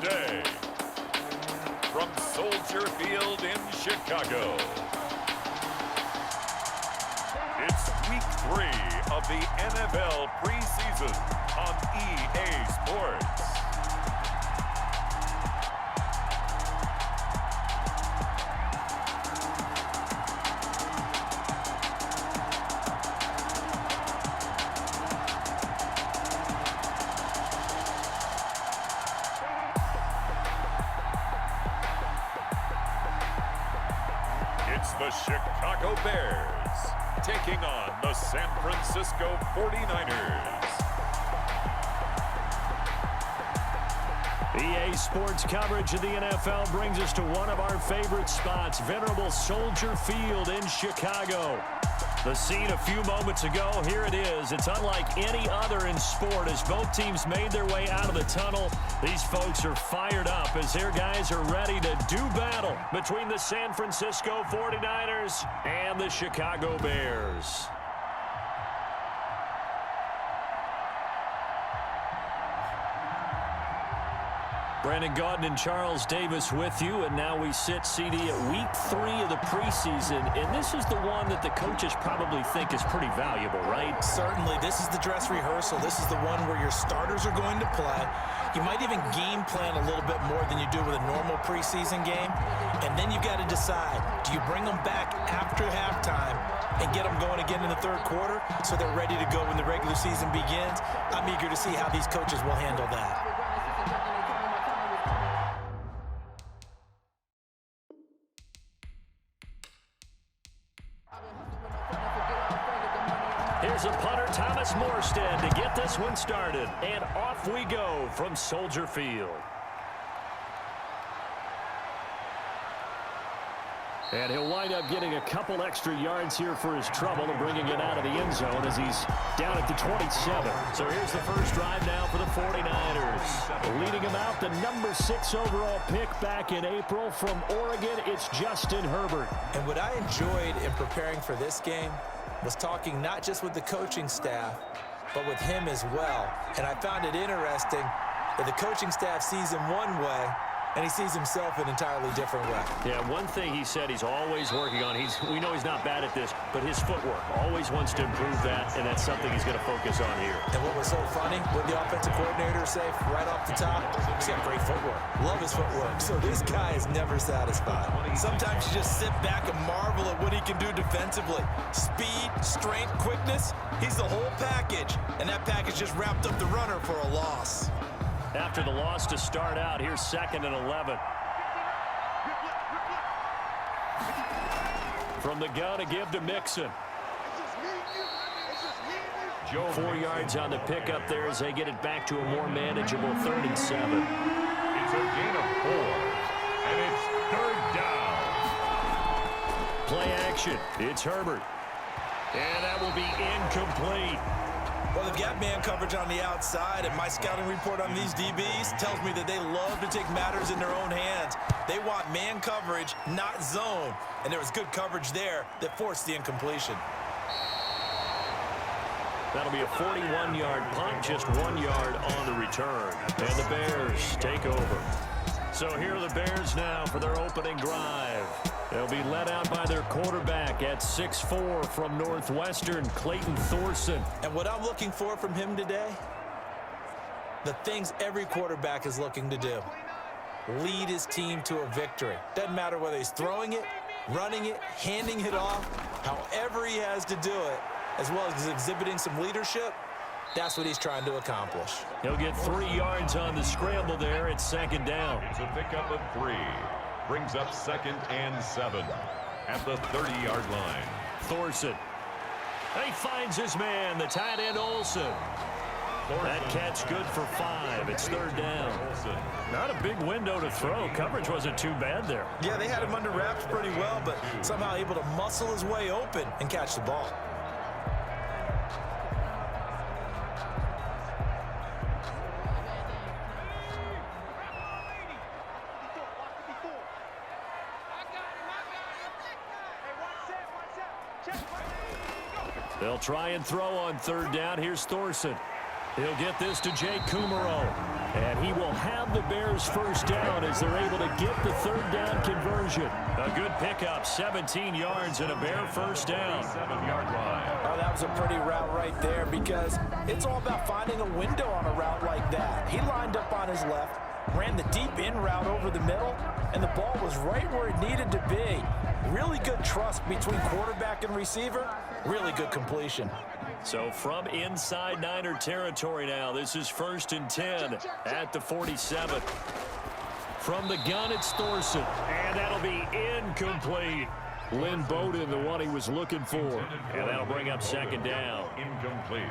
today, from Soldier Field in Chicago, it's Week 3 of the NFL preseason on EA Sports. It's the Chicago Bears taking on the San Francisco 49ers. EA Sports coverage of the NFL brings us to one of our favorite spots, venerable Soldier Field in Chicago. The scene a few moments ago, here it is. It's unlike any other in sport as both teams made their way out of the tunnel. These folks are fired up as their guys are ready to do battle between the San Francisco 49ers and the Chicago Bears. Brandon Gaudin and Charles Davis with you, and now we sit, CD, at Week 3 of the preseason, and this is the one that the coaches probably think is pretty valuable, right? Certainly. This is the dress rehearsal. This is the one where your starters are going to play. You might even game plan a little bit more than you do with a normal preseason game, and then you've got to decide, do you bring them back after halftime and get them going again in the third quarter so they're ready to go when the regular season begins? I'm eager to see how these coaches will handle that. Here's a punter, Thomas Morstead, to get this one started. And off we go from Soldier Field. And he'll wind up getting a couple extra yards here for his trouble and bringing it out of the end zone as he's down at the 27. So here's the first drive now for the 49ers. Leading him out, the number 6 overall pick back in April from Oregon, it's Justin Herbert. And what I enjoyed in preparing for this game was talking not just with the coaching staff, but with him as well. And I found it interesting that the coaching staff sees him one way, and he sees himself an entirely different way. Yeah, one thing he said he's always working on, we know he's not bad at this, but his footwork, always wants to improve that, and that's something he's going to focus on here. And what was so funny, what the offensive coordinator say right off the top, he's got great footwork. Love his footwork. So this guy is never satisfied. Sometimes you just sit back and marvel at what he can do defensively. Speed, strength, quickness, he's the whole package. And that package just wrapped up the runner for a loss. After the loss to start out, here's 2nd and 11. From the gun, a give to Mixon. 4 yards on the pickup there as they get it back to a more manageable 3rd and 7. It's a gain of 4, and it's 3rd down. Play action. It's Herbert. And that will be incomplete. Well, they've got man coverage on the outside, and my scouting report on these DBs tells me that they love to take matters in their own hands. They want man coverage, not zone. And there was good coverage there that forced the incompletion. That'll be a 41-yard punt, just 1 yard on the return. And the Bears take over. So here are the Bears now for their opening drive. They'll be led out by their quarterback at 6'4" from Northwestern, Clayton Thorson. And what I'm looking for from him today, the things every quarterback is looking to do. Lead his team to a victory. Doesn't matter whether he's throwing it, running it, handing it off, however he has to do it, as well as exhibiting some leadership, that's what he's trying to accomplish. He'll get 3 yards on the scramble there at 2nd down. It's a pickup of 3. Brings up 2nd and 7 at the 30-yard line. Thorson. He finds his man, the tight end Olsen. That catch good for 5. It's 3rd down. Not a big window to throw. Coverage wasn't too bad there. Yeah, they had him under wraps pretty well, but somehow able to muscle his way open and catch the ball. They'll try and throw on 3rd down. Here's Thorson. He'll get this to Jake Kumaro. And he will have the Bears first down as they're able to get the third down conversion. A good pickup, 17 yards and a Bear first down. 7-yard line. Oh, that was a pretty route right there because it's all about finding a window on a route like that. He lined up on his left, ran the deep in route over the middle, and the ball was right where it needed to be. Really good trust between quarterback and receiver. Really good completion. So from inside Niner territory now, this is 1st and 10 at the 47. From the gun, it's Thorson, and that'll be incomplete. Lynn Bowden, the one he was looking for, and that'll bring up 2nd down. Incomplete.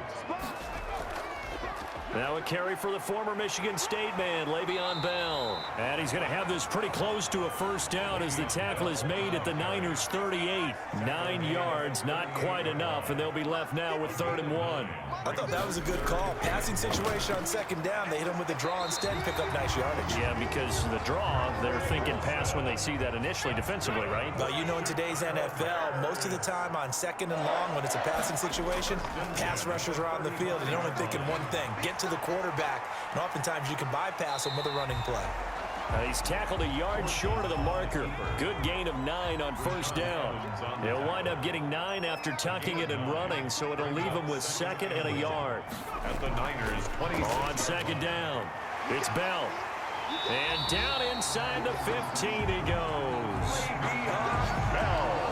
Now a carry for the former Michigan State man, Le'Veon Bell. And he's going to have this pretty close to a first down as the tackle is made at the Niners' 38. 9 yards, not quite enough, and they'll be left now with 3rd and 1. I thought that was a good call. Passing situation on 2nd down. They hit him with a draw instead and pick up nice yardage. Yeah, because the draw, they're thinking pass when they see that initially defensively, right? But you know, in today's NFL, most of the time on 2nd and long, when it's a passing situation, pass rushers are on the field and they're only thinking one thing: get to the quarterback, and oftentimes you can bypass him with a running play. He's tackled a yard short of the marker. Good gain of 9 on first down. He'll wind up getting 9 after tucking it and running, so it'll leave him with 2nd and a yard. At the Niners' 20. On 2nd down, it's Bell. And down inside the 15 he goes. Bell.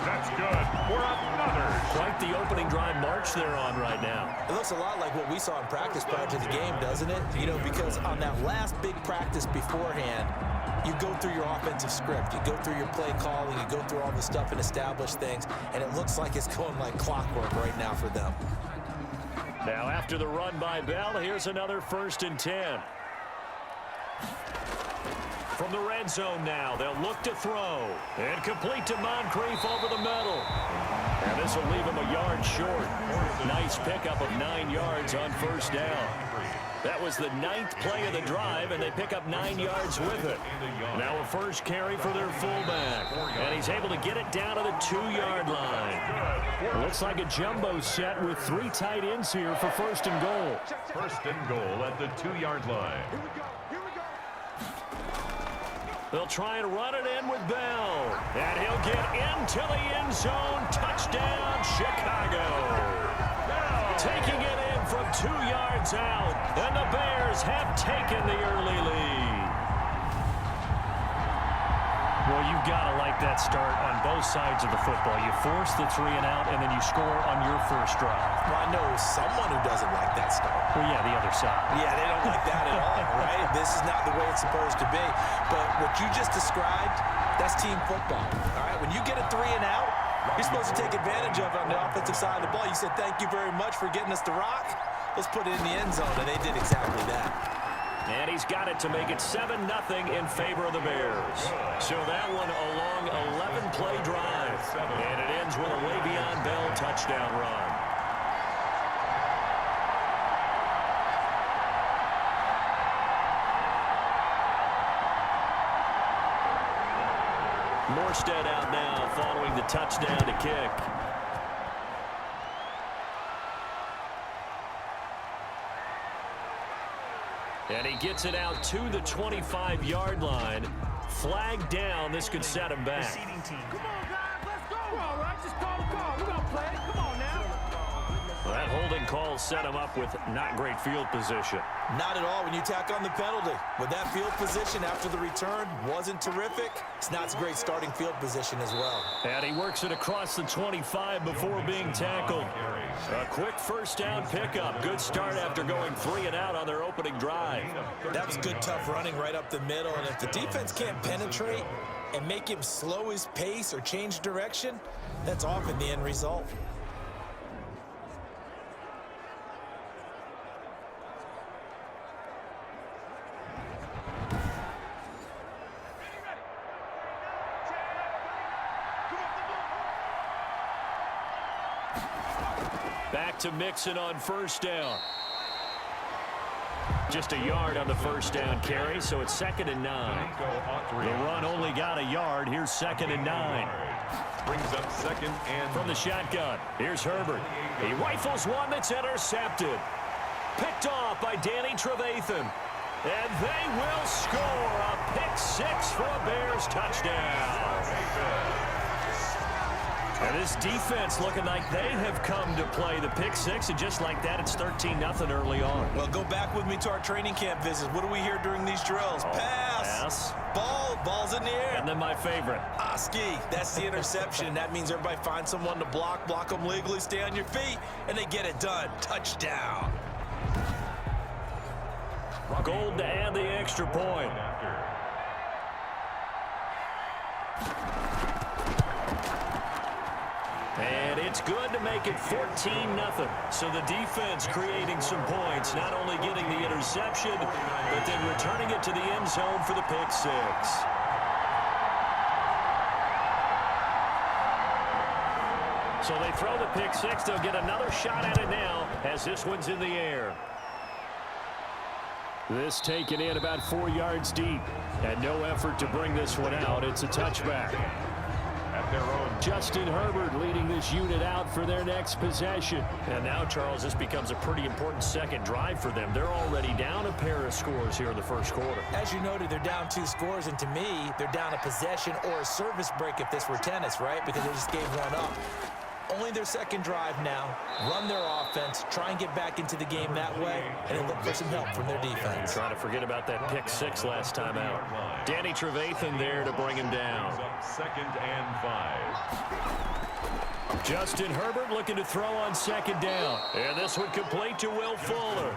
That's good for another. Quite the opening drive march they're on right now. It looks a lot like what we saw in practice prior to the game, doesn't it? You know, because on that last big practice beforehand, you go through your offensive script, you go through your play calling, you go through all the stuff and establish things, and it looks like it's going like clockwork right now for them. Now after the run by Bell, here's another 1st and 10. From the red zone now, they'll look to throw. And complete to Moncrief over the middle. And this will leave him a yard short. Nice pickup of 9 yards on first down. That was the 9th play of the drive, and they pick up 9 yards with it. Now a first carry for their fullback. And he's able to get it down to the 2-yard line. Looks like a jumbo set with 3 tight ends here for 1st and goal. 1st and goal at the 2-yard line. They'll try and run it in with Bell. And he'll get into the end zone. Touchdown, Chicago. Taking it in from 2 yards out. And the Bears have taken the early lead. Well, you've got to like that start on both sides of the football. You force the 3 and out, and then you score on your first drive. Well, I know someone who doesn't like that start. Well, yeah, the other side. Yeah, they don't like that at all, right? This is not the way it's supposed to be. But what you just described, that's team football, all right? When you get a 3 and out, you're supposed to take advantage of it on the offensive side of the ball. You said, thank you very much for getting us the rock. Let's put it in the end zone, and they did exactly that. And he's got it to make it 7-0 in favor of the Bears. So that one a long 11-play drive. And it ends with a Le'Veon Bell touchdown run. Morstead out now following the touchdown to kick. And he gets it out to the 25-yard line. Flag down. This could set him back. Come on, guys. Let's go. All right, just call the call. We're going to play it. Come on now. Well, that holding call set him up with not great field position. Not at all when you tack on the penalty. With that field position after the return wasn't terrific. It's not a great starting field position as well. And he works it across the 25 before being tackled. A quick first down pickup. Good start after going 3 and out on their opening drive. That was good, tough running right up the middle. And if the defense can't penetrate and make him slow his pace or change direction, that's often the end result. Back to Mixon on first down. Just a yard on the first down carry, so it's 2nd and 9. The run only got a yard. Here's 2nd and 9. Brings up 2nd and from the shotgun. Here's Herbert. He rifles one that's intercepted. picked off by Danny Trevathan. And they will score a pick-6 for a Bears touchdown. And this defense looking like they have come to play the pick-6, and just like that, it's 13-0 early on. Well, go back with me to our training camp visits. What do we hear during these drills? Pass. Ball's in the air. And then my favorite. Ski, that's the interception. That means everybody finds someone to block them legally, stay on your feet, and they get it done. Touchdown. Gold to add the extra point. And it's good to make it 14-0. So the defense creating some points, not only getting the interception, but then returning it to the end zone for the pick-6. So they throw the pick-6. They'll get another shot at it now as this one's in the air. This taken in about 4 yards deep. And no effort to bring this one out. It's a touchback. At their own. Justin Herbert leading this unit out for their next possession. And now, Charles, this becomes a pretty important second drive for them. They're already down a pair of scores here in the first quarter. As you noted, they're down 2 scores, and to me, they're down a possession or a service break if this were tennis, right? Because they just gave one up. Only their second drive now. Run their offense, try and get back into the game that way, and then look for some help from their defense. Trying to forget about that pick-6 last time out. Danny Trevathan there to bring him down. 2nd and 5. Justin Herbert looking to throw on second down. And this one complete to Will Fuller.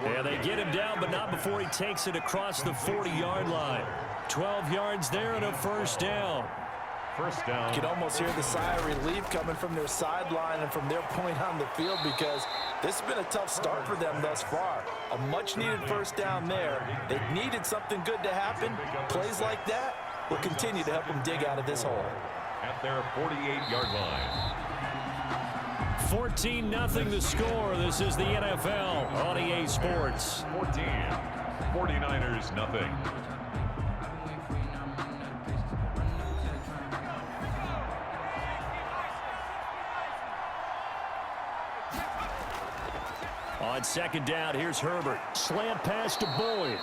And they get him down, but not before he takes it across the 40-yard line. 12 yards there and a first down. First down. You can almost hear the sigh of relief coming from their sideline and from their point on the field, because this has been a tough start for them thus far. A much-needed first down there. They needed something good to happen. Plays like that will continue to help them dig out of this hole. At their 48-yard line. 14-0 the score. This is the NFL on EA Sports. 14. 49ers, nothing. On second down, here's Herbert. Slant pass to Boyd.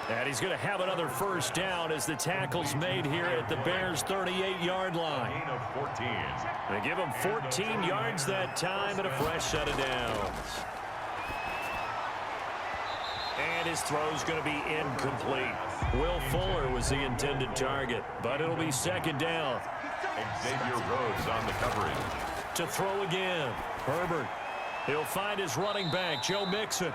And he's going to have another first down as the tackle's made here at the Bears' 38-yard line. Gain of 14. They give him 14 yards that time and a fresh set of downs. And his throw's going to be incomplete. Will Fuller was the intended target, but it'll be second down. Xavier Rhodes on the coverage. To throw again. Herbert. He'll find his running back, Joe Mixon.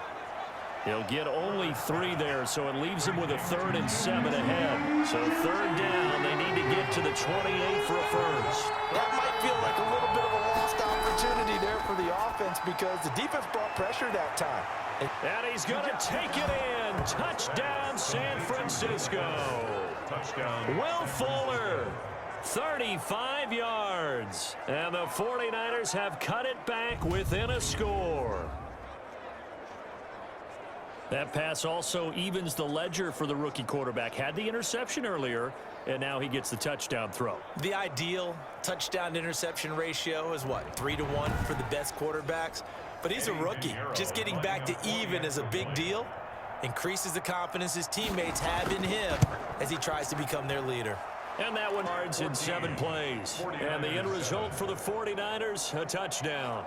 He'll get only 3 there, so it leaves him with a 3rd and 7 ahead. So third down, they need to get to the 28 for a first. That might feel like a little bit of a lost opportunity there for the offense, because the defense brought pressure that time. And he's going to take it in. Touchdown, San Francisco. Touchdown. Will Fuller. 35 yards. And the 49ers have cut it back within a score. That pass also evens the ledger for the rookie quarterback. Had the interception earlier, and now he gets the touchdown throw. The ideal touchdown-interception ratio is what, 3-to-1 for the best quarterbacks? But he's a rookie. Just getting back to even is a big deal. Increases the confidence his teammates have in him as he tries to become their leader. And that one yards in 7 plays. And the end result for the 49ers, a touchdown.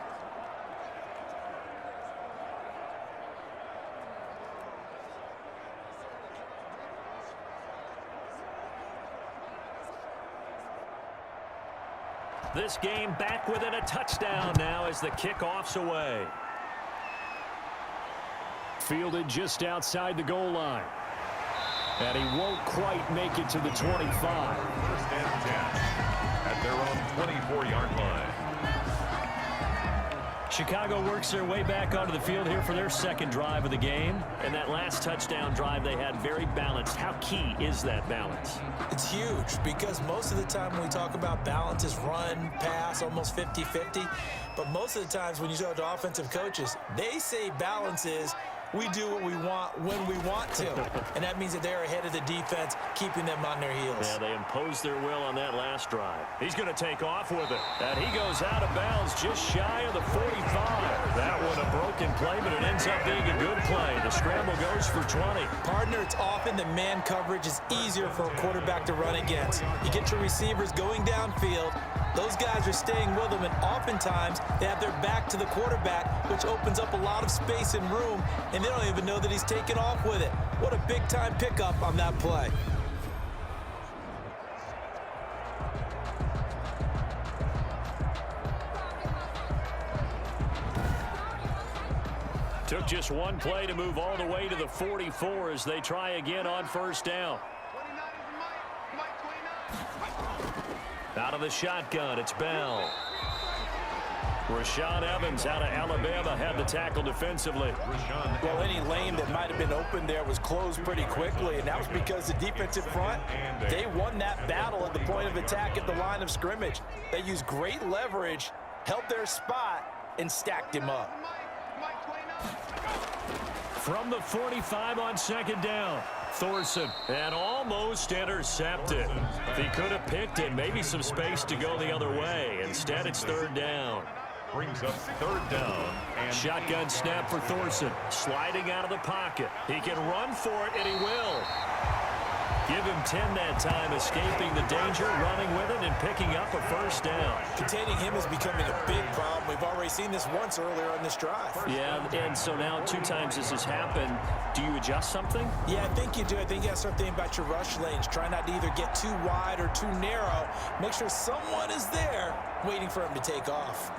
This game back within a touchdown now as the kickoff's away. Fielded just outside the goal line. And he won't quite make it to the 25. First and 10 at their own 24-yard line. Chicago works their way back onto the field here for their second drive of the game. And that last touchdown drive they had very balanced. How key is that balance? It's huge, because most of the time when we talk about balance is run, pass, almost 50-50. But most of the times when you talk to offensive coaches, they say balance is We do what we want when we want to. And that means that they're ahead of the defense, keeping them on their heels. Yeah, they imposed their will on that last drive. He's going to take off with it. And he goes out of bounds just shy of the 45. That one a broken play, but it ends up being a good play. The scramble goes for 20. Partner, it's often the man coverage is easier for a quarterback to run against. You get your receivers going downfield. Those guys are staying with them, and oftentimes they have their back to the quarterback, which opens up a lot of space and room, and they don't even know that he's taken off with it. What a big-time pickup on that play. Took just one play to move all the way to the 44 as they try again on first down. Out of the shotgun, it's Bell. Rashaan Evans out of Alabama had the tackle defensively. Well, any lane that might have been open there was closed pretty quickly, and that was because the defensive front, they won that battle at the point of attack at the line of scrimmage. They used great leverage, held their spot, and stacked him up. From the 45 on second down, Thorson, and almost intercepted. If he could have picked it, maybe some space to go the other way. Instead, it's third down. Brings up third down. And Shotgun snap for Thorson. Sliding out of the pocket. He can run for it, and he will. Give him 10 that time, escaping the danger, running with it, and picking up a first down. Containing him is becoming a big problem. We've already seen this once earlier on this drive. Yeah, and so now 2 times this has happened. Do you adjust something? Yeah, I think you do. I think you got to start thinking about your rush lanes. Try not to either get too wide or too narrow. Make sure someone is there waiting for him to take off.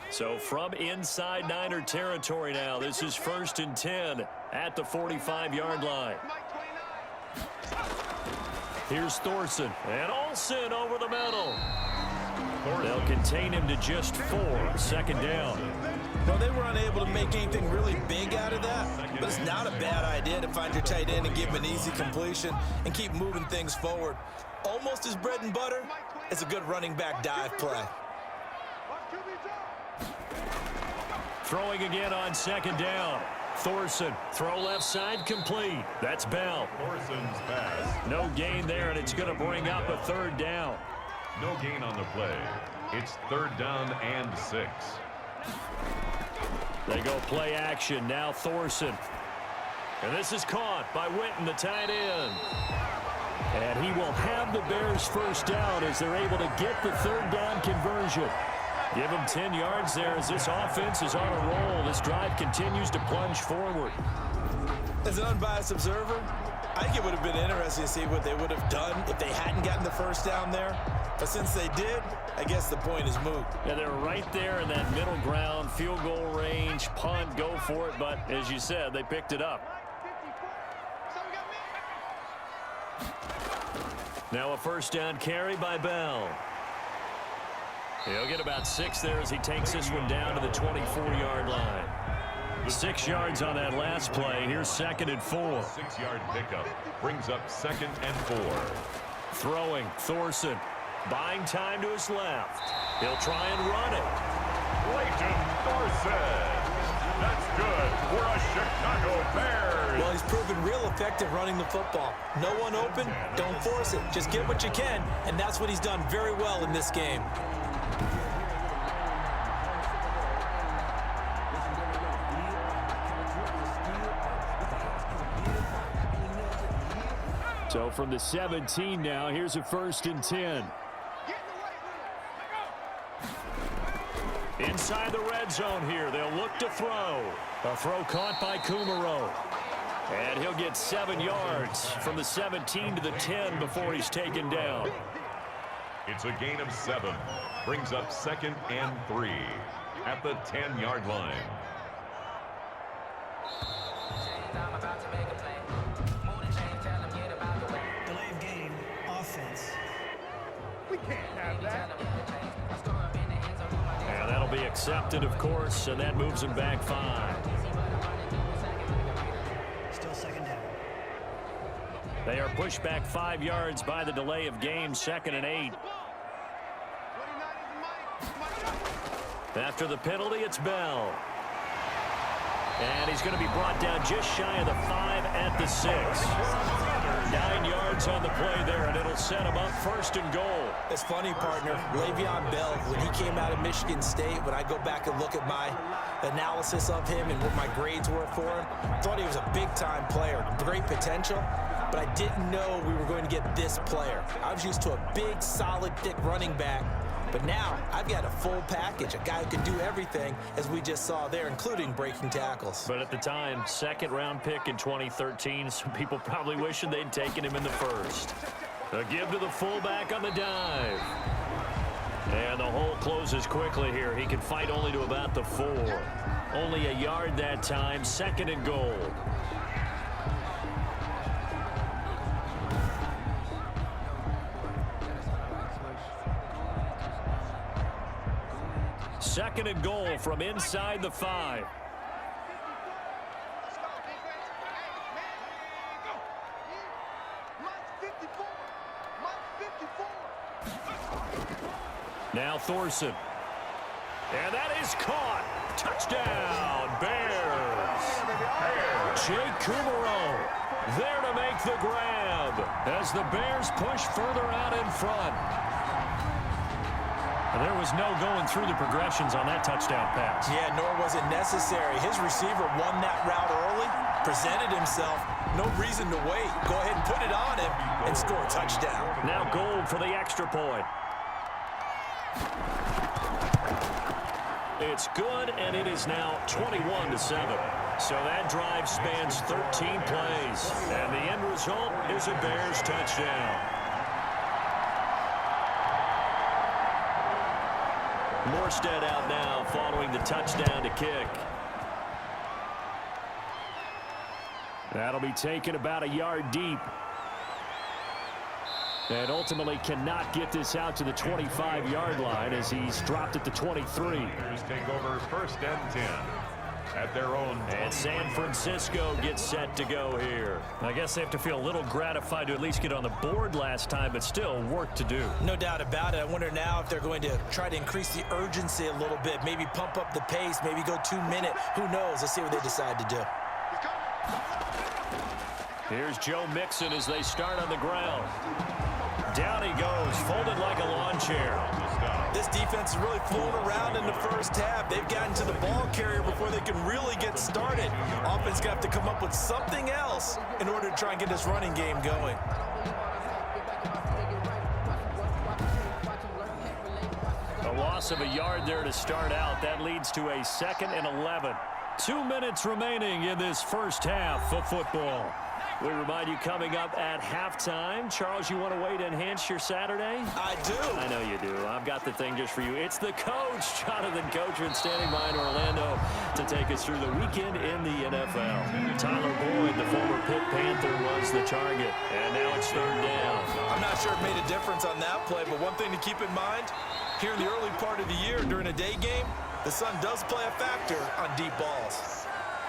So from inside Niner territory now, this is 1st and 10 at the 45-yard line. Here's Thorson, and Olsen over the middle. They'll contain him to just 4, second down. Well, they were unable to make anything really big out of that, but it's not a bad idea to find your tight end and give him an easy completion and keep moving things forward. Almost his bread and butter, it's a good running back dive play. Throwing again on second down. Thorson, throw left side, complete. That's Bell. Thorson's pass. No gain there, and it's going to bring up a third down. No gain on the play. It's third down and 6. They go play action. Now Thorson. And this is caught by Witten, the tight end. And he will have the Bears first down as they're able to get the third down conversion. Give him 10 yards there as this offense is on a roll. This drive continues to plunge forward. As an unbiased observer, I think it would have been interesting to see what they would have done if they hadn't gotten the first down there. But since they did, I guess the point is moot. Yeah, they're right there in that middle ground, field goal range, punt, go for it. But as you said, they picked it up. Now a first down carry by Bell. He'll get about 6 there as he takes this one down to the 24-yard line. 6 yards on that last play. Here's 2nd and 4. 6-yard pickup brings up 2nd and 4. Throwing, Thorson. Buying time to his left. He'll try and run it. Leighton Thorson. That's good for a Chicago Bears. Well, he's proven real effective running the football. No one open, don't force it. Just get what you can, and that's what he's done very well in this game. So from the 17 now, here's a 1st and 10. Inside the red zone here, they'll look to throw. A throw caught by Kumaro. And he'll get 7 yards from the 17 to the 10 before he's taken down. It's a gain of 7. Brings up 2nd and 3 at the 10-yard line. Delay of game, offense. We can't have that. And that'll be accepted, of course, and that moves him back 5. Still second down. They are pushed back 5 yards by the delay of game, 2nd and 8. After the penalty, it's Bell. And he's going to be brought down just shy of the 5 at the 6. 9 yards on the play there, and it'll set him up 1st and goal. It's funny, partner. Le'Veon Bell, when he came out of Michigan State, when I go back and look at my analysis of him and what my grades were for him, thought he was a big-time player, great potential, but I didn't know we were going to get this player. I was used to a big, solid, thick running back. But now, I've got a full package, a guy who can do everything, as we just saw there, including breaking tackles. But at the time, 2nd-round pick in 2013, some people probably wishing they'd taken him in the 1st. A give to the fullback on the dive. And the hole closes quickly here. He can fight only to about the 4. Only a yard that time, 2nd and goal. Second and goal from inside the 5. Now Thorson. And that is caught. Touchdown, Bears. Jake Kumaro there to make the grab as the Bears push further out in front. And there was no going through the progressions on that touchdown pass. Yeah, nor was it necessary. His receiver won that route early, presented himself. No reason to wait. Go ahead and put it on him and score a touchdown. Now Gold for the extra point. It's good, and it is now 21-7. So that drive spans 13 plays. And the end result is a Bears touchdown. Morstead out now following the touchdown to kick. That'll be taken about a yard deep. And ultimately cannot get this out to the 25-yard line as he's dropped at the 23. Bears take over 1st and 10 at their own. And San Francisco gets set to go here. I guess they have to feel a little gratified to at least get on the board last time, but still work to do. No doubt about it. I wonder now if they're going to try to increase the urgency a little bit, maybe pump up the pace, maybe go 2-minute. Who knows? Let's see what they decide to do. Here's Joe Mixon as they start on the ground. Down he goes, folded like a lawn chair. This defense is really flown around in the first half. They've gotten to the ball carrier before they can really get started. Offense got to come up with something else in order to try and get this running game going. A loss of a yard there to start out. That leads to a 2nd and 11. 2 minutes remaining in this first half of football. We remind you coming up at halftime. Charles, you want a way to enhance your Saturday? I do. I know you do. I've got the thing just for you. It's the coach, Jonathan Coachman, standing by in Orlando to take us through the weekend in the NFL. Tyler Boyd, the former Pitt Panther, was the target. And now it's 3rd down. I'm not sure it made a difference on that play, but one thing to keep in mind, here in the early part of the year during a day game, the sun does play a factor on deep balls.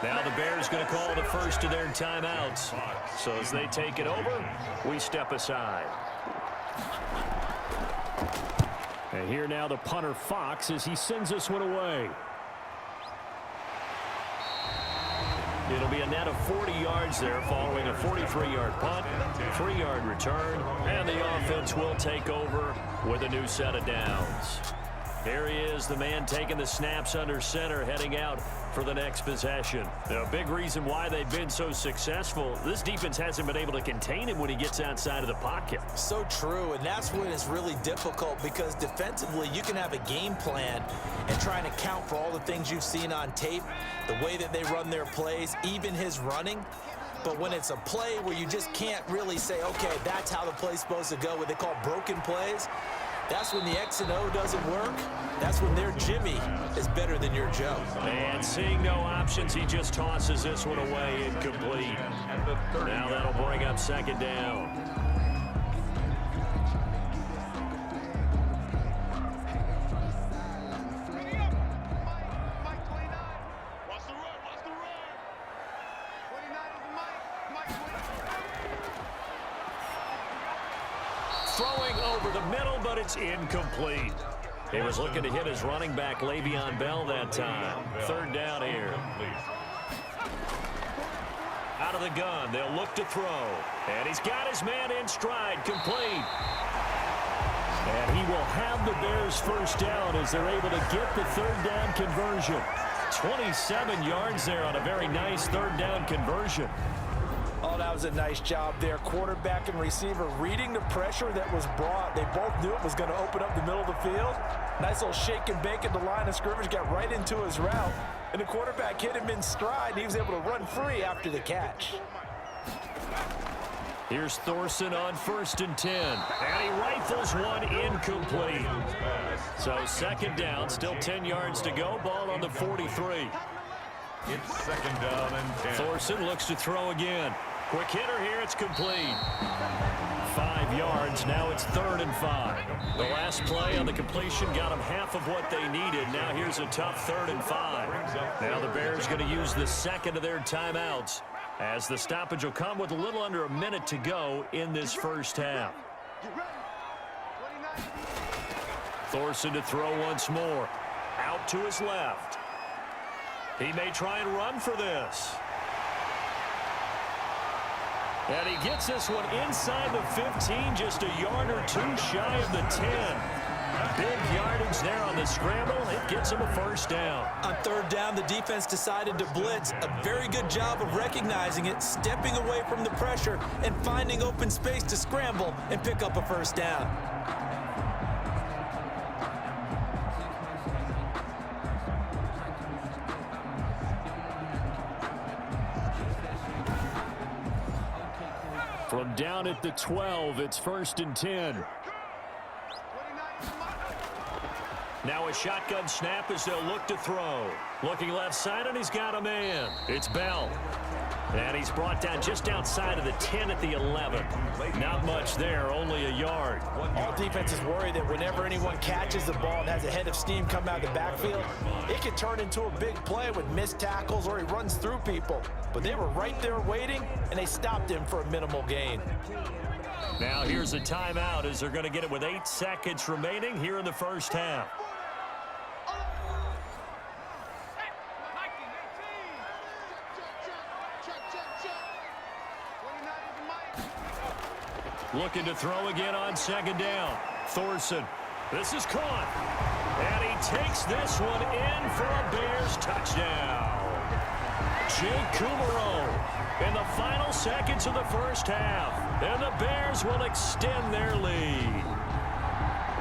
Now the Bears going to call the first of their timeouts. So as they take it over, we step aside. And here now the punter Fox as he sends this one away. It'll be a net of 40 yards there following a 43-yard punt, 3-yard return, and the offense will take over with a new set of downs. Here he is, the man taking the snaps under center, heading out for the next possession. A big reason why they've been so successful, this defense hasn't been able to contain him when he gets outside of the pocket. So true, and that's when it's really difficult because defensively you can have a game plan and trying to account for all the things you've seen on tape, the way that they run their plays, even his running. But when it's a play where you just can't really say, okay, that's how the play's supposed to go, what they call broken plays, that's when the X and O doesn't work. That's when their Jimmy is better than your Joe. And seeing no options, he just tosses this one away incomplete. Now that'll bring up 2nd down. throwing over the middle, but it's incomplete. He was looking to hit his running back, Le'Veon Bell, that time. Third down here. Out of the gun, they'll look to throw. And he's got his man in stride, complete. And he will have the Bears first down as they're able to get the third down conversion. 27 yards there on a very nice third down conversion. Oh, that was a nice job there. Quarterback and receiver reading the pressure that was brought. They both knew it was going to open up the middle of the field. Nice little shake and bake at the line of scrimmage, got right into his route. And the quarterback hit him in stride, and he was able to run free after the catch. Here's Thorson on 1st and 10. And he rifles one incomplete. So second down, still 10 yards to go. Ball on the 43. It's second down and 10. Thorson looks to throw again. Quick hitter here, it's complete. 5 yards, now it's 3rd and 5. The last play on the completion got them half of what they needed. Now here's a tough 3rd and 5. Now the Bears going to use the second of their timeouts, as the stoppage will come with a little under a minute to go in this first half. Thorson to throw once more. Out to his left. He may try and run for this. And he gets this one inside the 15, just a yard or two shy of the 10. Big yardage there on the scramble. It gets him a first down. On third down, the defense decided to blitz. A very good job of recognizing it, stepping away from the pressure, and finding open space to scramble and pick up a first down. From down at the 12, it's 1st and 10. Now a shotgun snap as they'll look to throw. Looking left side, and he's got a man. It's Bell. And he's brought down just outside of the 10 at the 11. Not much there, only a yard. All defenses worry that whenever anyone catches the ball and has a head of steam come out of the backfield, it can turn into a big play with missed tackles or he runs through people. But they were right there waiting, and they stopped him for a minimal gain. Now here's a timeout as they're going to get it with 8 seconds remaining here in the first half. Looking to throw again on second down. Thorson. This is caught. And he takes this one in for a Bears touchdown. Jake Kumaro in the final seconds of the first half. And the Bears will extend their lead.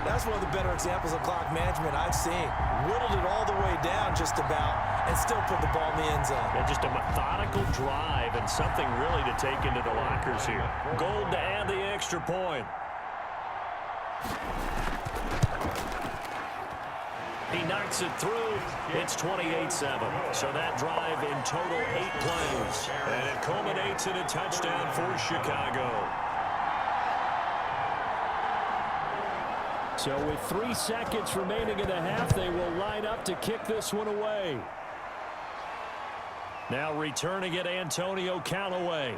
That's one of the better examples of clock management I've seen. Whittled it all the way down just about and still put the ball in the end zone. And just a methodical drive and something really to take into the lockers here. Gold to add the extra point. He knocks it through. It's 28-7. So that drive in total 8 plays. And it culminates in a touchdown for Chicago. So with 3 seconds remaining in the half, they will line up to kick this one away. Now returning it, Antonio Callaway.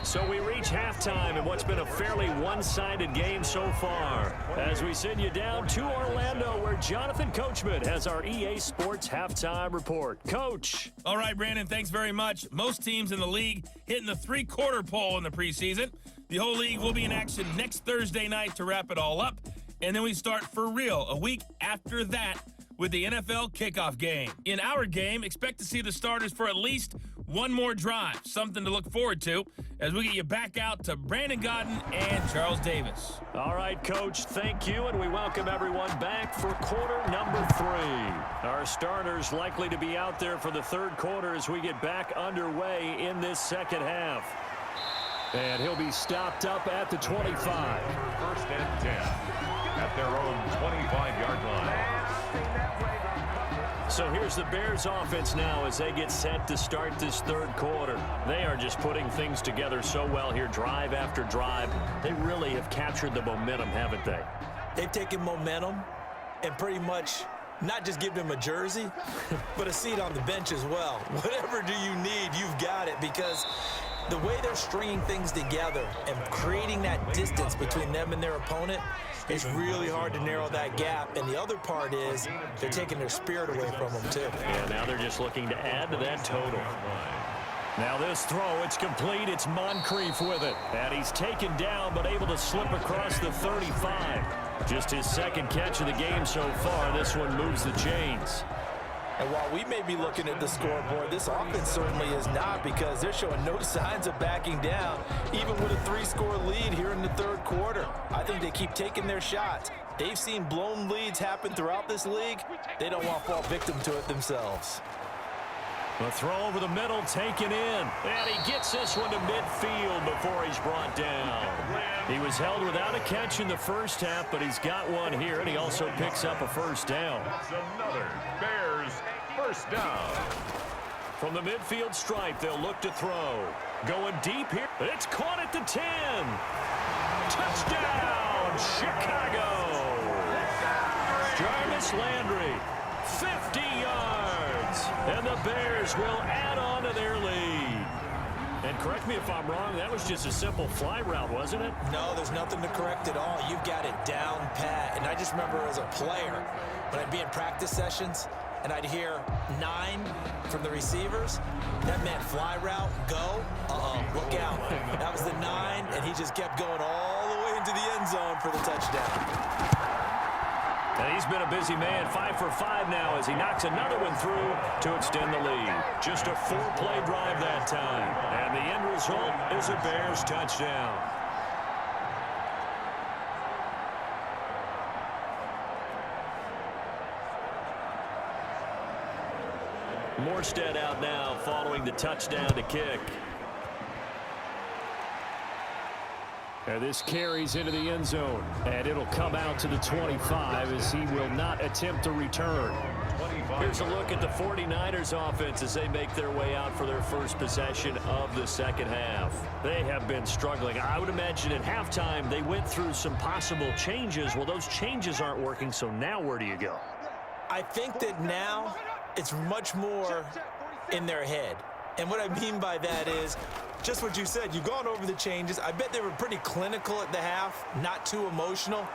So we reach halftime in what's been a fairly one-sided game so far, as we send you down to Orlando, where Jonathan Coachman has our EA Sports Halftime Report. Coach. All right, Brandon, thanks very much. Most teams in the league hitting the 3-quarter pole in the preseason. The whole league will be in action next Thursday night to wrap it all up, and then we start for real a week after that with the NFL kickoff game. In our game, expect to see the starters for at least one more drive, something to look forward to as we get you back out to Brandon Godden and Charles Davis. All right, Coach, thank you, and we welcome everyone back for quarter number 3. Our starters likely to be out there for the third quarter as we get back underway in this second half. And he'll be stopped up at the 25. 1st and 10 at their own 25-yard line. So here's the Bears offense now as they get set to start this third quarter. They are just putting things together so well here, drive after drive. They really have captured the momentum, haven't they? They've taken momentum and pretty much not just give them a jersey, but a seat on the bench as well. Whatever do you need, you've got it, because The way they're stringing things together and creating that distance between them and their opponent, it's really hard to narrow that gap. And the other part is they're taking their spirit away from them, too. And now they're just looking to add to that total. Now this throw, it's complete. It's Moncrief with it. And he's taken down, but able to slip across the 35. Just his second catch of the game so far. This one moves the chains. And while we may be looking at the scoreboard, this offense certainly is not, because they're showing no signs of backing down, even with a 3-score lead here in the third quarter. I think they keep taking their shots. They've seen blown leads happen throughout this league. They don't want to fall victim to it themselves. The throw over the middle taken in. And he gets this one to midfield before he's brought down. He was held without a catch in the first half, but he's got one here, and he also picks up a first down. That's another Bears first down. From the midfield stripe, they'll look to throw. Going deep here. It's caught at the 10. Touchdown, Chicago. Jarvis Landry, 50 yards. And the Bears will add on to their lead. And correct me if I'm wrong, that was just a simple fly route, wasn't it? No, there's nothing to correct at all. You've got it down pat. And I just remember as a player, when I'd be in practice sessions, and I'd hear 9 from the receivers, that meant fly route, go, look out. That was the 9, and he just kept going all the way into the end zone for the touchdown. And he's been a busy man, 5 for 5 now as he knocks another one through to extend the lead. Just a 4-play drive that time. And the end result is a Bears touchdown. Morstead out now following the touchdown to kick. And this carries into the end zone. And it'll come out to the 25 as he will not attempt to return. Here's a look at the 49ers offense as they make their way out for their first possession of the second half. They have been struggling. I would imagine at halftime they went through some possible changes. Well, those changes aren't working, so now where do you go? I think that now it's much more in their head. And what I mean by that is just what you said. You've gone over the changes. I bet they were pretty clinical at the half, not too emotional.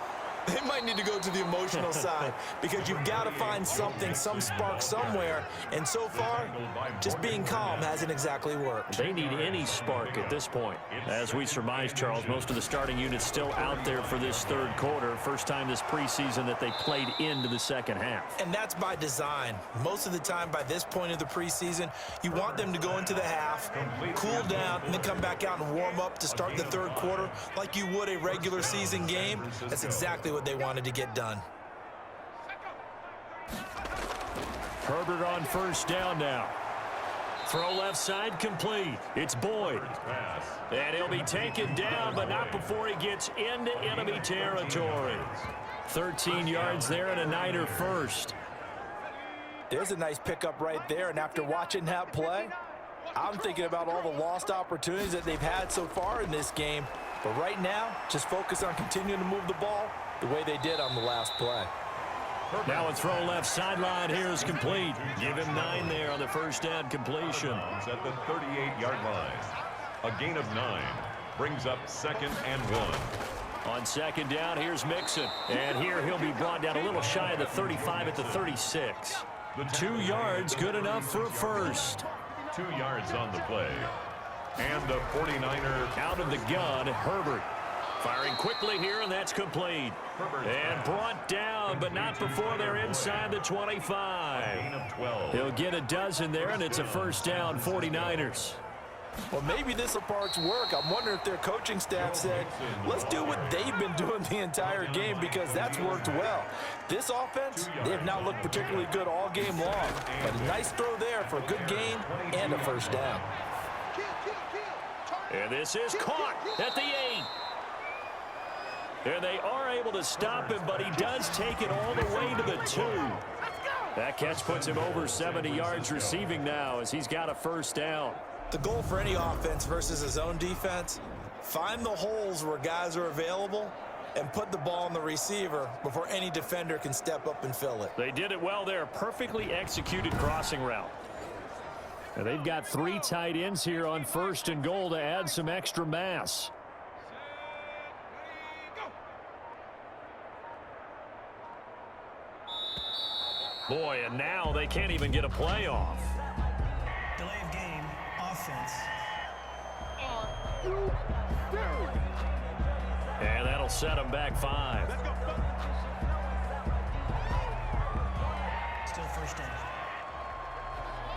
They might need to go to the emotional side because you've got to find something, some spark somewhere. And so far, just being calm hasn't exactly worked. They need any spark at this point. As we surmise, Charles, most of the starting units still out there for this third quarter. First time this preseason that they played into the second half. And that's by design. Most of the time by this point of the preseason, you want them to go into the half, cool down, and then come back out and warm up to start the third quarter like you would a regular season game. That's exactly what they wanted to get done. Herbert on first down now. Throw left side complete. It's Boyd. And he'll be taken down, but not before he gets into enemy territory. 13 yards there and a Niner first. There's a nice pickup right there, and after watching that play, I'm thinking about all the lost opportunities that they've had so far in this game. But right now, just focus on continuing to move the ball the way they did on the last play. Now a throw left sideline here is complete. Give him 9 there on the first down completion. At the 38-yard line. A gain of 9 brings up 2nd and 1. On second down, here's Mixon. And here he'll be brought down a little shy of the 35 at the 36. 2 yards, good enough for a first. 2 yards on the play. And a 49er out of the gun, Herbert. Firing quickly here, and that's complete. And brought down, but not before they're inside the 25. He'll get a dozen there, and it's a first down, 49ers. Well, maybe this will parts work. I'm wondering if their coaching staff said, let's do what they've been doing the entire game because that's worked well. This offense, they have not looked particularly good all game long. But a nice throw there for a good gain and a first down. And this is caught at the 8. And they are able to stop him, but he does take it all the way to the 2. That catch puts him over 70 yards receiving now as he's got a first down. The goal for any offense versus his own defense, find the holes where guys are available and put the ball on the receiver before any defender can step up and fill it. They did it well there. Perfectly executed crossing route. And they've got 3 tight ends here on 1st and goal to add some extra mass. Boy, and now they can't even get a play off. Delay of game, offense. And that'll set them back 5. Still first down.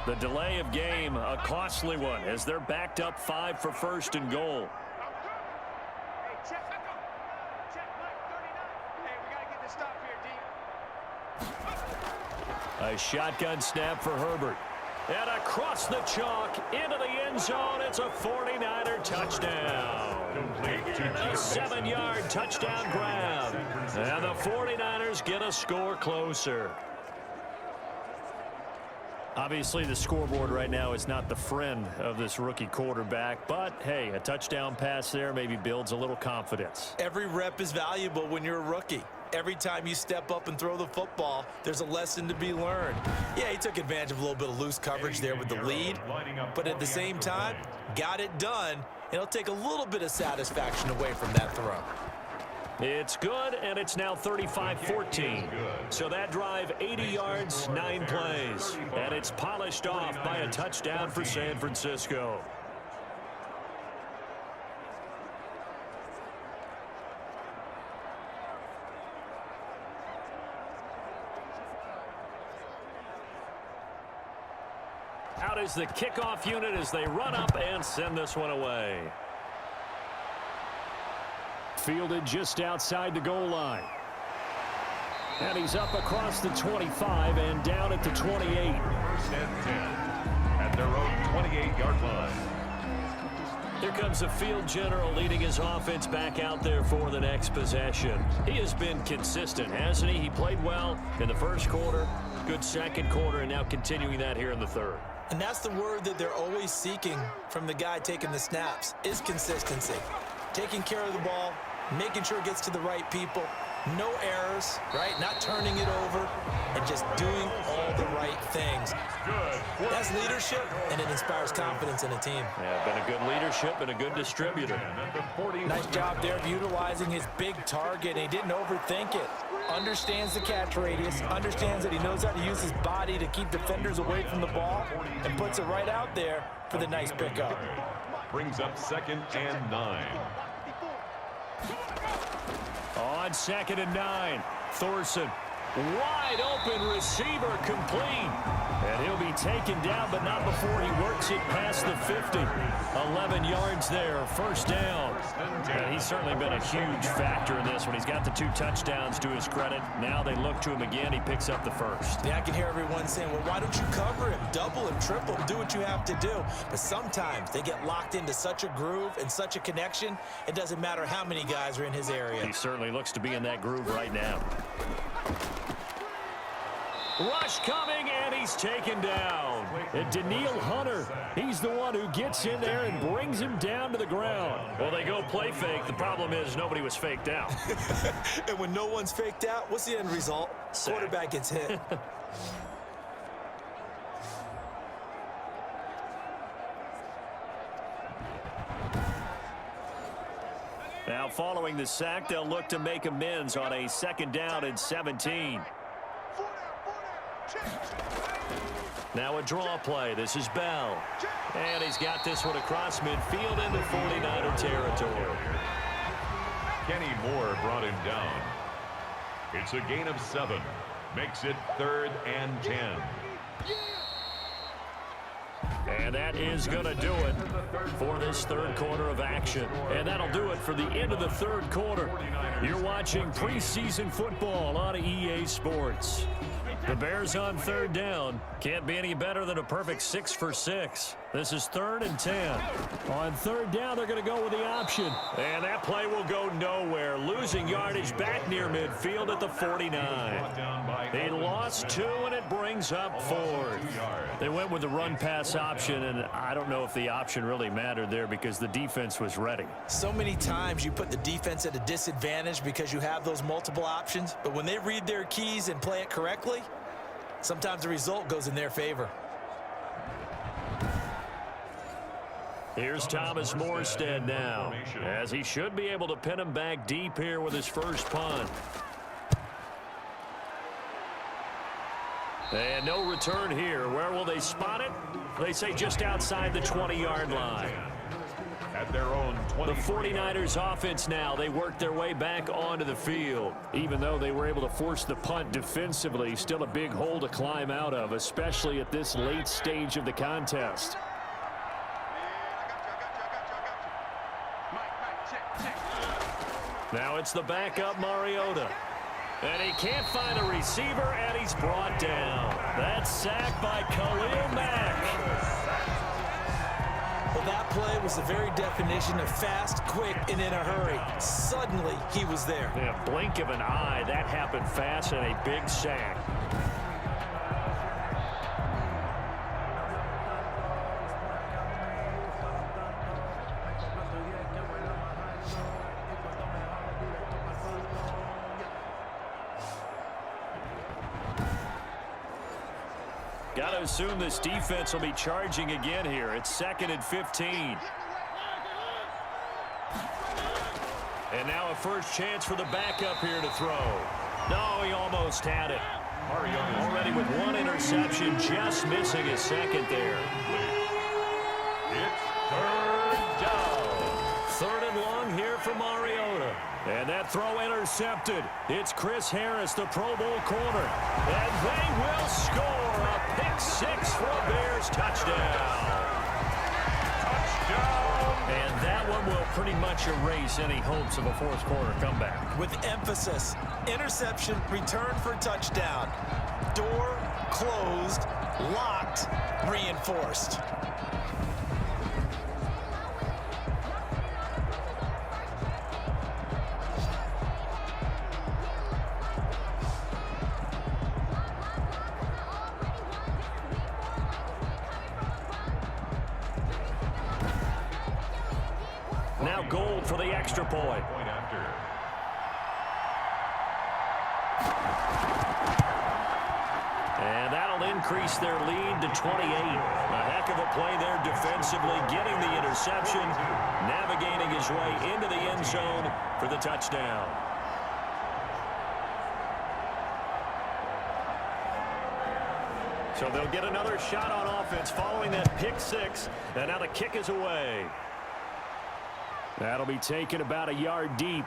The delay of game, a costly one, as they're backed up 5 for 1st and goal. Check, Mike, 39. Hey, we got to get this stop here, D. A shotgun snap for Herbert. And across the chalk, into the end zone, it's a 49er touchdown. A 7-yard touchdown grab. And the 49ers get a score closer. Obviously, the scoreboard right now is not the friend of this rookie quarterback, but hey, a touchdown pass there maybe builds a little confidence. Every rep is valuable when you're a rookie. Every time you step up and throw the football, there's a lesson to be learned. Yeah, he took advantage of a little bit of loose coverage there with the lead, but at the same time, got it done, and it'll take a little bit of satisfaction away from that throw. It's good, and it's now 35-14. So that drive, 80 yards, 9 plays. And it's polished off by a touchdown for San Francisco. Out is the kickoff unit as they run up and send this one away. Fielded just outside the goal line. And he's up across the 25 and down at the 28. 1st and 10 at their own 28-yard line. Here comes the field general leading his offense back out there for the next possession. He has been consistent, hasn't he? He played well in the 1st quarter, good 2nd quarter, and now continuing that here in the 3rd. And that's the word that they're always seeking from the guy taking the snaps, is consistency. Taking care of the ball, making sure it gets to the right people, no errors, right? Not turning it over, and just doing all the right things. That's leadership, and it inspires confidence in a team. Yeah, been a good leadership and a good distributor. Nice job there of utilizing his big target. He didn't overthink it. Understands the catch radius, understands that he knows how to use his body to keep defenders away from the ball, and puts it right out there for the nice pickup. Brings up 2nd and 9. On 2nd and 9, Thorson, wide open receiver, complete. And he'll be taken down, but not before he works it past the 50. 11 yards there, 1st down. And he's certainly been a huge factor in this one. He's got the 2 touchdowns to his credit. Now they look to him again. He picks up the 1st. Yeah, I can hear everyone saying, well, why don't you cover him, double him, triple him, do what you have to do. But sometimes they get locked into such a groove and such a connection, it doesn't matter how many guys are in his area. He certainly looks to be in that groove right now. Rush coming, and he's taken down. And Daniil Hunter, he's the one who gets in there and brings him down to the ground. Well, they go play fake. The problem is nobody was faked out. And when no one's faked out, what's the end result? Sack. Quarterback gets hit. Now, following the sack, they'll look to make amends on a 2nd down and 17. Now a draw play. This is Bell. And he's got this one across midfield into 49er territory. Kenny Moore brought him down. It's a gain of 7. Makes it 3rd and 10. And that is going to do it for this 3rd quarter of action. And that'll do it for the end of the 3rd quarter. You're watching preseason football on EA Sports. The Bears on 3rd down. Can't be any better than a perfect 6 for 6. This is 3rd and 10. On 3rd down, they're going to go with the option. And that play will go nowhere. Losing yardage back near midfield at the 49. They lost 2, and it brings up 4th. They went with the run-pass option, and I don't know if the option really mattered there because the defense was ready. So many times you put the defense at a disadvantage because you have those multiple options, but when they read their keys and play it correctly, sometimes the result goes in their favor. Here's Thomas Morstead now, as he should be able to pin him back deep here with his first punt. And no return here. Where will they spot it? They say just outside the 20-yard line. At their own 20. The 49ers offense now, they work their way back onto the field. Even though they were able to force the punt defensively, still a big hole to climb out of, especially at this late stage of the contest. Now it's the backup Mariota. And he can't find a receiver, and he's brought down. That's sacked by Khalil Mack. Well, that play was the very definition of fast, quick, and in a hurry. Suddenly, he was there. Yeah, blink of an eye, that happened fast, and a big sack. Got to assume this defense will be charging again here. It's 2nd and 15. And now a first chance for the backup here to throw. No, he almost had it. Already with one interception, just missing his second there. It's third down. Third and long here for Mariota. And that throw intercepted. It's Chris Harris, the Pro Bowl corner. And they will score. A pick six for a Bears touchdown. Touchdown. And that one will pretty much erase any hopes of a fourth quarter comeback. With emphasis, interception, return for touchdown. Door closed, locked, reinforced. Now Gold for the extra point. Point after. And that'll increase their lead to 28. A heck of a play there defensively, getting the interception, navigating his way into the end zone for the touchdown. So they'll get another shot on offense following that pick six. And now the kick is away. That'll be taken about a yard deep.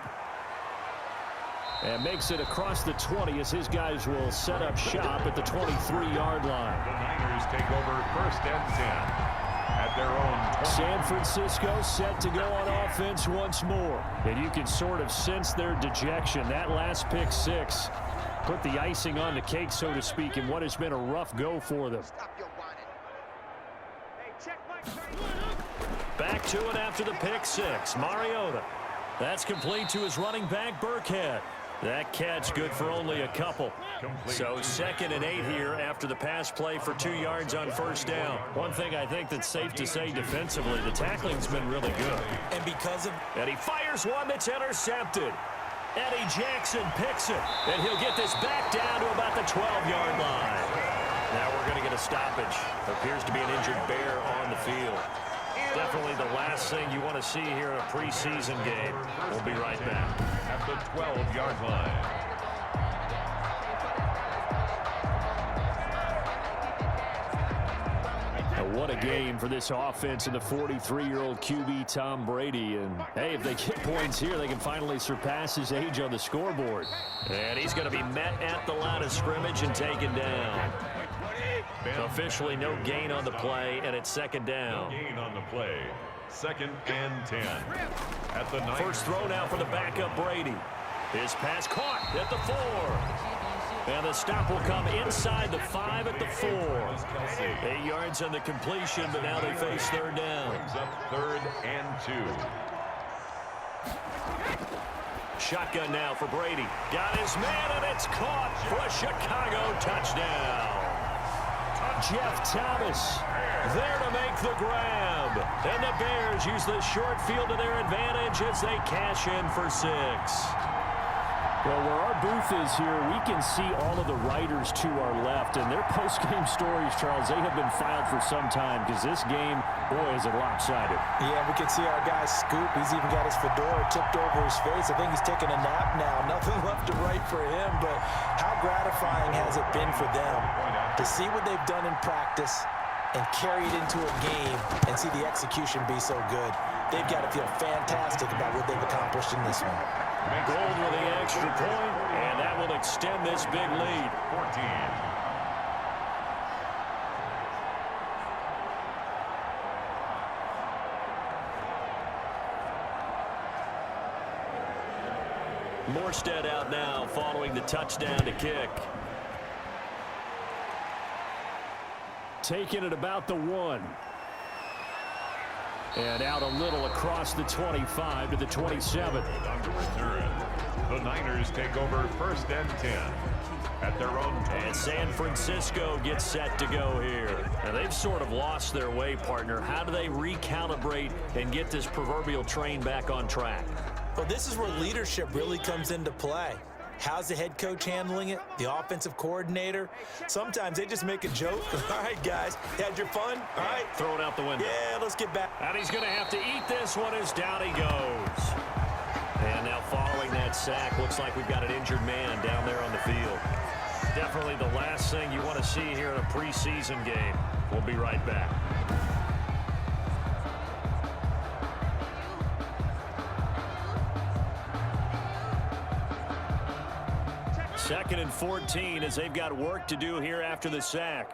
And makes it across the 20 as his guys will set up shop at the 23-yard line. The Niners take over 1st and 10 at their own 20. San Francisco set to go on offense once more. And you can sort of sense their dejection. That last pick six put the icing on the cake, so to speak, in what has been a rough go for them. Back to it after the pick six. Mariota. That's complete to his running back, Burkhead. That catch good for only a couple. So 2nd and 8 here after the pass play for 2 yards on first down. One thing I think that's safe to say defensively, the tackling's been really good. And because of... And he fires one that's intercepted. Eddie Jackson picks it. And he'll get this back down to about the 12-yard line. Now we're going to get a stoppage. Appears to be an injured Bear on the field. Definitely the last thing you want to see here in a preseason game. We'll be right back. At the 12-yard line. Now, what a game for this offense and the 43-year-old QB Tom Brady. And, hey, if they get points here, they can finally surpass his age on the scoreboard. And he's going to be met at the line of scrimmage and taken down. Officially no gain on the play, and it's 2nd down. No gain on the play. 2nd and 10. At the 9. First throw now for the backup Brady. His pass caught at the 4. And the stop will come inside the 5 at the 4. 8 yards on the completion, but now they face 3rd down. Brings up 3rd and 2. Shotgun now for Brady. Got his man, and it's caught for a Chicago touchdown. Jeff Thomas there to make the grab. And the Bears use the short field to their advantage as they cash in for 6. Well, where our booth is here, we can see all of the writers to our left, and their post-game stories, Charles, they have been filed for some time because this game, boy, is it lopsided. Yeah, we can see our guy Scoop. He's even got his fedora tipped over his face. I think he's taking a nap now. Nothing left to write for him, but how gratifying has it been for them to see what they've done in practice and carry it into a game and see the execution be so good. They've got to feel fantastic about what they've accomplished in this one. Gold with the extra point, and that will extend this big lead. 14. Morstead out now following the touchdown to kick. Taking it about the 1. And out a little across the 25 to the 27. On to return. The Niners take over 1st and 10 at their own 20. And San Francisco gets set to go here. Now they've sort of lost their way, partner. How do they recalibrate and get this proverbial train back on track? Well, this is where leadership really comes into play. How's the head coach handling it? The offensive coordinator? Sometimes they just make a joke. All right, guys, had your fun? All right. Throw it out the window. Yeah, let's get back. And he's going to have to eat this one as down he goes. And now following that sack, looks like we've got an injured man down there on the field. Definitely the last thing you want to see here in a preseason game. We'll be right back. Second and 14 as they've got work to do here after the sack.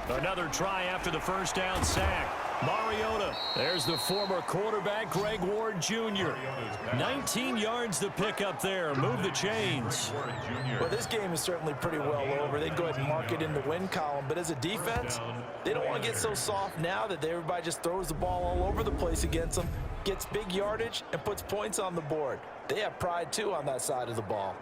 Another try after the first down sack. Mariota. There's the former quarterback, Greg Ward Jr. 19 yards to pick up there. Move the chains. Well, this game is certainly pretty well over. They go ahead and mark it in the win column. But as a defense, they don't want to get so soft now that everybody just throws the ball all over the place against them, gets big yardage, and puts points on the board. They have pride, too, on that side of the ball.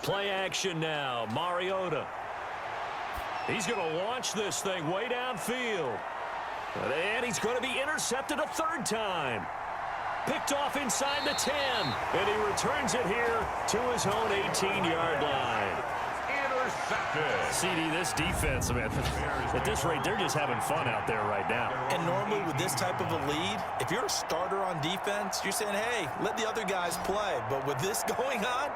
Play action now. Mariota. He's going to launch this thing way downfield. And he's going to be intercepted a third time. Picked off inside the 10. And he returns it here to his own 18-yard line. Intercepted. CD, this defense, man, at this rate, they're just having fun out there right now. And normally with this type of a lead, if you're a starter on defense, you're saying, hey, let the other guys play. But with this going on,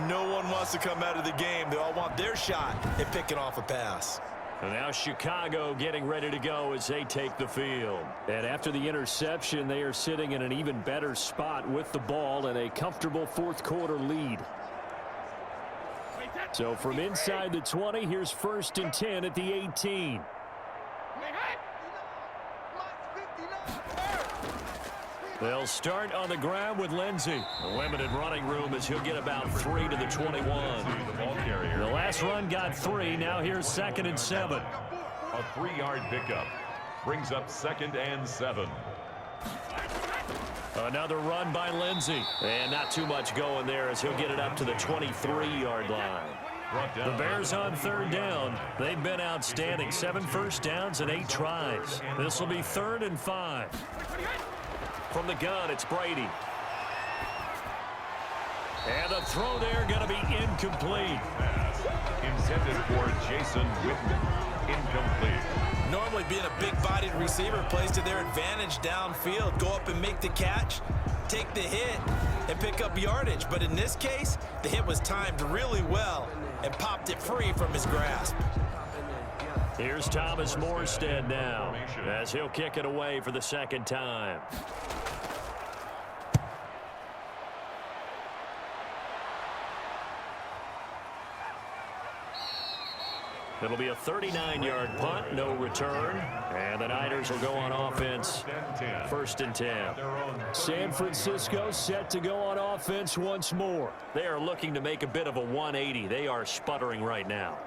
no one wants to come out of the game. They all want their shot at picking off a pass. And now Chicago getting ready to go as they take the field. And after the interception, they are sitting in an even better spot with the ball and a comfortable fourth quarter lead. So from inside the 20, here's 1st and 10 at the 18. They'll start on the ground with Lindsey. A limited running room as he'll get about 3 to the 21. The last run got 3. Now here's 2nd and 7. A 3-yard pickup brings up 2nd and 7. Another run by Lindsey. And not too much going there as he'll get it up to the 23-yard line. The Bears on 3rd down. They've been outstanding. 7 first downs and 8 tries. This will be 3rd and 5. From the gun, it's Brady. And the throw there going to be incomplete. Intended for Jason Whitman. Incomplete. Normally being a big-bodied receiver plays to their advantage downfield. Go up and make the catch, take the hit, and pick up yardage. But in this case, the hit was timed really well and popped it free from his grasp. Here's Thomas Morstead now as he'll kick it away for the 2nd time. It'll be a 39-yard punt, no return. And the Niners will go on offense, 1st and 10. San Francisco set to go on offense once more. They are looking to make a bit of a 180. They are sputtering right now.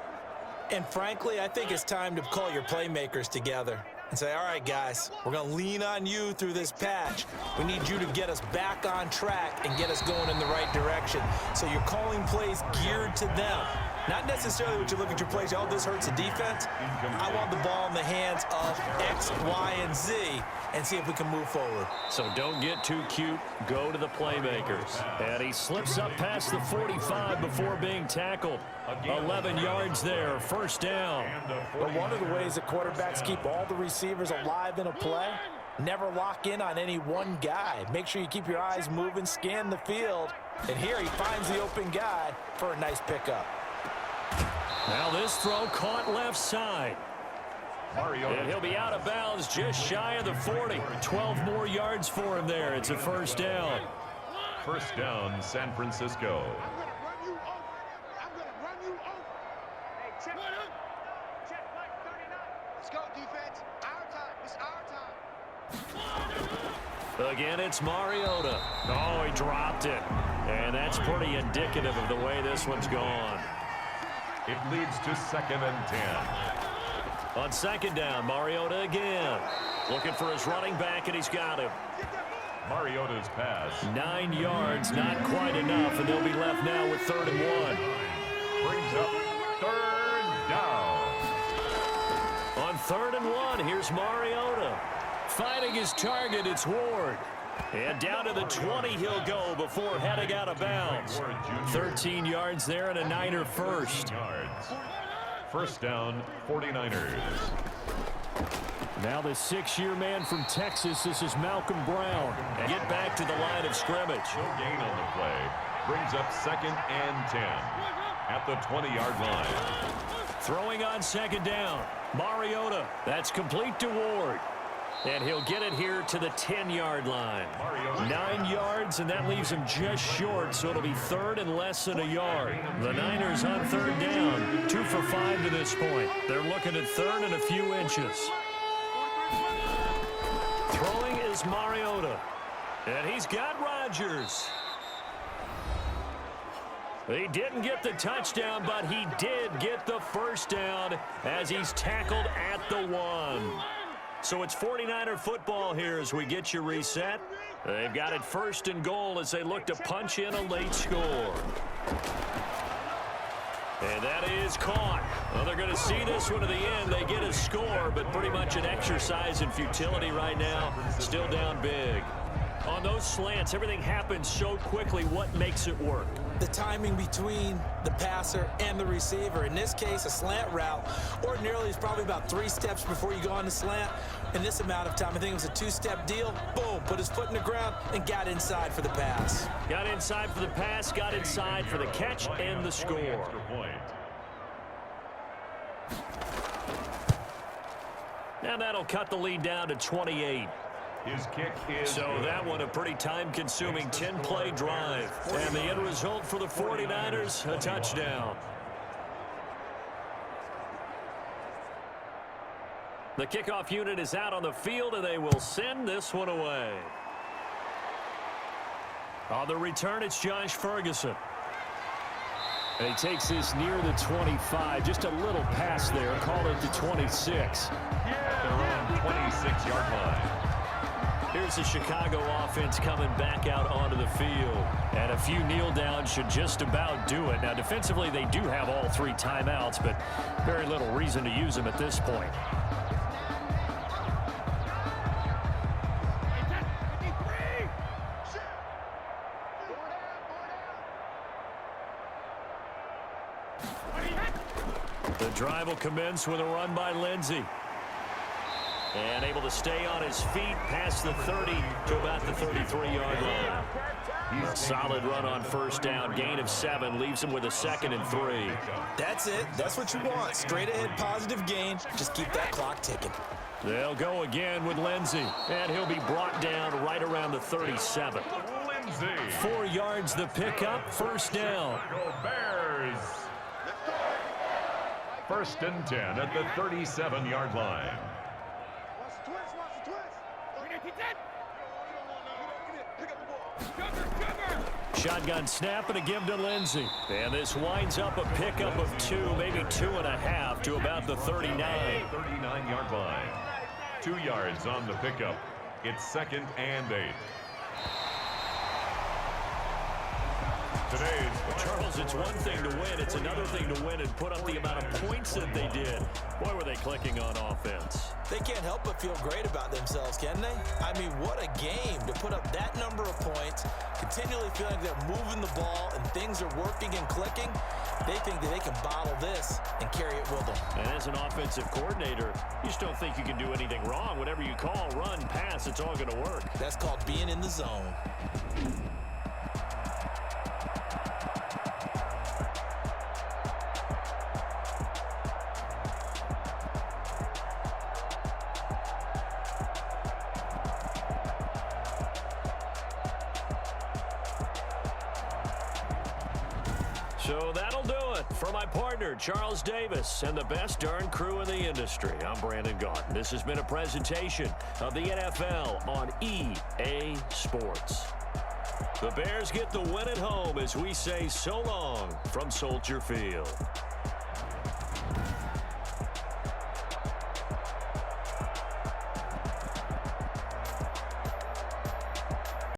And frankly, I think it's time to call your playmakers together and say, all right, guys, we're going to lean on you through this patch. We need you to get us back on track and get us going in the right direction. So you're calling plays geared to them. Not necessarily what you look at your plays, oh, this hurts the defense. I want the ball in the hands of X, Y, and Z and see if we can move forward. So don't get too cute. Go to the playmakers. And he slips up past the 45 before being tackled. 11 yards there, 1st down. But one of the ways that quarterbacks keep all the receivers alive in a play, never lock in on any one guy. Make sure you keep your eyes moving, scan the field. And here he finds the open guy for a nice pickup. Now this throw caught left side. And he'll be out of bounds just shy of the 40. 12 more yards for him there. It's a 1st down. 1st down, San Francisco. I'm going to run you over. Hey, check Mike 39. Let's go, defense. Our time. It's our time. Again, it's Mariota. Oh, he dropped it. And that's pretty indicative of the way this one's gone. It leads to 2nd and 10. On 2nd down, Mariota again. Looking for his running back, and he's got him. Mariota's pass. 9 yards, not quite enough, and they'll be left now with 3rd and 1. Brings up 3rd down. On 3rd and 1, here's Mariota. Finding his target, it's Ward. And down to the 20 he'll go before heading out of bounds. 13 yards there and a Niner first. 1st down, 49ers. Now the 6-year man from Texas, this is Malcolm Brown. And get back to the line of scrimmage. No gain on the play. Brings up 2nd and 10 at the 20-yard line. Throwing on 2nd down. Mariota. That's complete to Ward. And he'll get it here to the 10-yard line. 9 yards, and that leaves him just short, so it'll be 3rd and less than a yard. The Niners on 3rd down, 2 for 5 to this point. They're looking at 3rd and a few inches. Throwing is Mariota, and he's got Rodgers. He didn't get the touchdown, but he did get the 1st down as he's tackled at the 1. So it's 49er football here as we get you reset. They've got it 1st and goal as they look to punch in a late score. And that is caught. Well, they're going to see this one to the end. They get a score, but pretty much an exercise in futility right now. Still down big. On those slants, everything happens so quickly. What makes it work? The timing between the passer and the receiver. In this case, a slant route ordinarily is probably about 3 steps before you go on the slant. In this amount of time, I think it was a 2-step deal. Boom, put his foot in the ground and got inside for the pass. Got inside for the pass, got inside for the catch and the score. Now that'll cut the lead down to 28. His kick is so good. That one a pretty time-consuming 10-play drive. And the end result for the 49ers, a touchdown. The kickoff unit is out on the field, and they will send this one away. On the return, it's Josh Ferguson. And he takes this near the 25. Just a little pass there. Call it the 26. Their own 26-yard line. Here's the Chicago offense coming back out onto the field. And a few kneel downs should just about do it. Now, defensively, they do have all 3 timeouts, but very little reason to use them at this point. The drive will commence with a run by Lindsey. And able to stay on his feet past the 30 to about the 33-yard line. A solid run on 1st down. Gain of 7 leaves him with a 2nd and 3. That's it. That's what you want. Straight ahead positive gain. Just keep that clock ticking. They'll go again with Lindsey. And he'll be brought down right around the 37. 4 yards the pickup. 1st down. First and 10 at the 37-yard line. Watch the twist, watch the twist. Shotgun snap and a give to Lindsey. And this winds up a pickup of 2, maybe 2.5 to about the 39. 39-yard line. 2 yards on the pickup. It's 2nd and 8. Today's Charles, it's one thing to win. It's another thing to win and put up the amount of points that they did. Boy, were they clicking on offense. They can't help but feel great about themselves, can they? I mean, what a game to put up that number of points, continually feeling like they're moving the ball and things are working and clicking. They think that they can bottle this and carry it with them. And as an offensive coordinator, you just don't think you can do anything wrong. Whatever you call, run, pass, it's all going to work. That's called being in the zone. So that'll do it for my partner, Charles Davis, and the best darn crew in the industry. I'm Brandon Gaudin. This has been a presentation of the NFL on EA Sports. The Bears get the win at home as we say so long from Soldier Field.